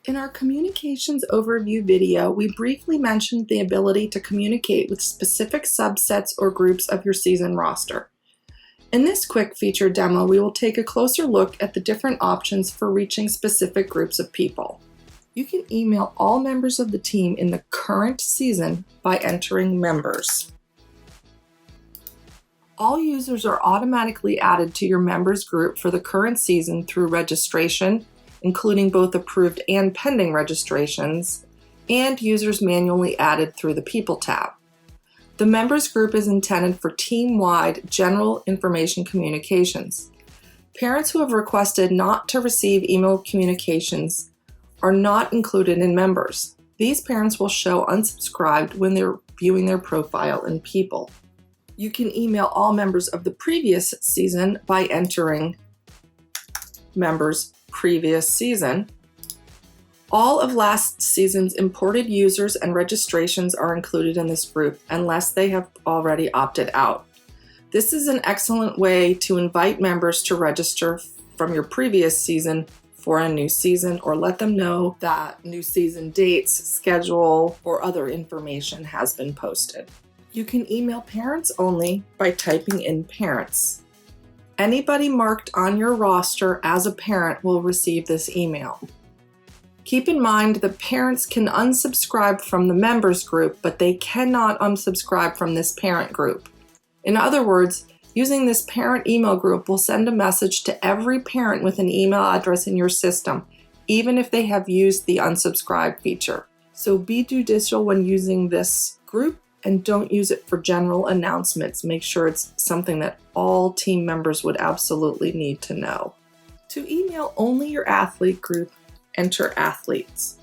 In our communications overview video, we briefly mentioned the ability to communicate with specific subsets or groups of your season roster. In this quick feature demo, we will take a closer look at the different options for reaching specific groups of people. You can email all members of the team in the current season by entering members. All users are automatically added to your members group for the current season through registration, including both approved and pending registrations, and users manually added through the People tab. The members group is intended for team-wide general information communications. Parents who have requested not to receive email communications are not included in members. These parents will show unsubscribed when they're viewing their profile in People. You can email all members of the previous season by entering members previous season. All of last season's imported users and registrations are included in this group unless they have already opted out. This is an excellent way to invite members to register from your previous season for a new season, or let them know that new season dates, schedule, or other information has been posted. You can email parents only by typing in parents. Anybody marked on your roster as a parent will receive this email. Keep in mind that parents can unsubscribe from the members group, but they cannot unsubscribe from this parent group. In other words, using this parent email group will send a message to every parent with an email address in your system, even if they have used the unsubscribe feature. So be judicious when using this group and don't use it for general announcements. Make sure it's something that all team members would absolutely need to know. To email only your athlete group, enter athletes.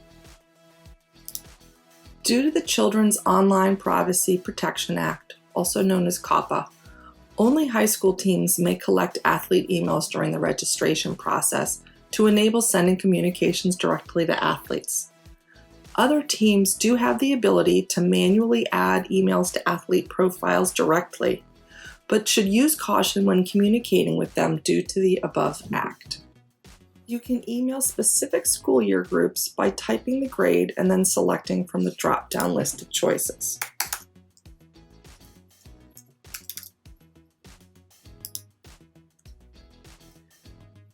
Due to the Children's Online Privacy Protection Act, also known as COPPA, only high school teams may collect athlete emails during the registration process to enable sending communications directly to athletes. Other teams do have the ability to manually add emails to athlete profiles directly, but should use caution when communicating with them due to the above act. You can email specific school year groups by typing the grade and then selecting from the drop-down list of choices.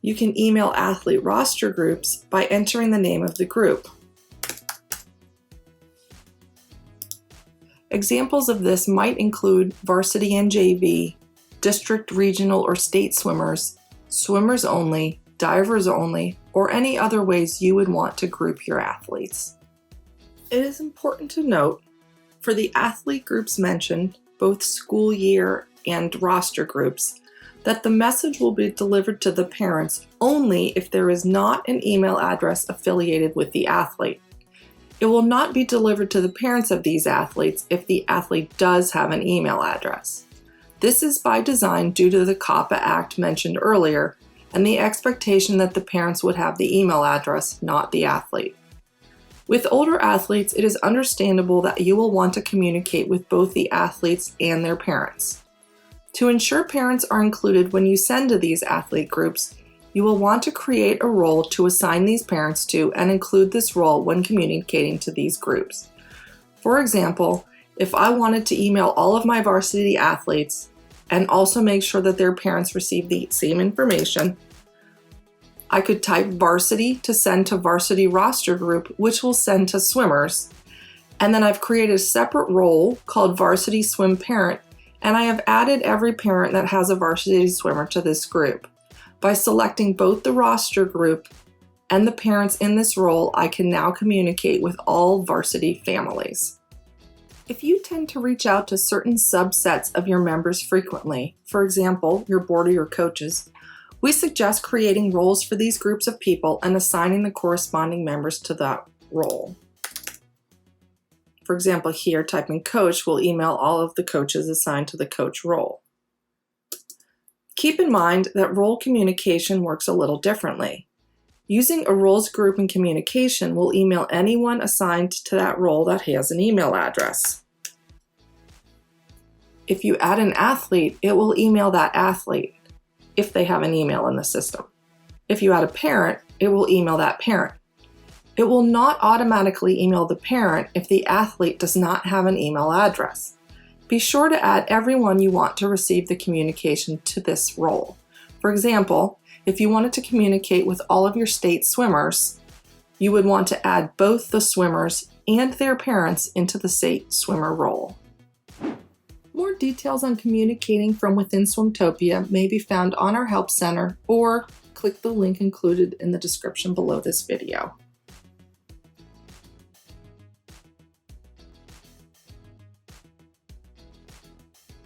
You can email athlete roster groups by entering the name of the group. Examples of this might include varsity and JV, district, regional, or state swimmers, swimmers only, divers only, or any other ways you would want to group your athletes. It is important to note, for the athlete groups mentioned, both school year and roster groups, that the message will be delivered to the parents only if there is not an email address affiliated with the athlete. It will not be delivered to the parents of these athletes if the athlete does have an email address. This is by design due to the COPPA Act mentioned earlier and the expectation that the parents would have the email address, not the athlete. With older athletes, it is understandable that you will want to communicate with both the athletes and their parents. To ensure parents are included when you send to these athlete groups, you will want to create a role to assign these parents to and include this role when communicating to these groups. For example, if I wanted to email all of my varsity athletes and also make sure that their parents receive the same information, I could type varsity to send to varsity roster group, which will send to swimmers. And then I've created a separate role called varsity swim parent, and I have added every parent that has a varsity swimmer to this group. By selecting both the roster group and the parents in this role, I can now communicate with all varsity families. If you tend to reach out to certain subsets of your members frequently, for example, your board or your coaches, we suggest creating roles for these groups of people and assigning the corresponding members to that role. For example, here, typing coach will email all of the coaches assigned to the coach role. Keep in mind that role communication works a little differently. Using a roles group in communication will email anyone assigned to that role that has an email address. If you add an athlete, it will email that athlete if they have an email in the system. If you add a parent, it will email that parent. It will not automatically email the parent if the athlete does not have an email address. Be sure to add everyone you want to receive the communication to this role. For example, if you wanted to communicate with all of your state swimmers, you would want to add both the swimmers and their parents into the state swimmer role. More details on communicating from within SwimTopia may be found on our Help Center or click the link included in the description below this video.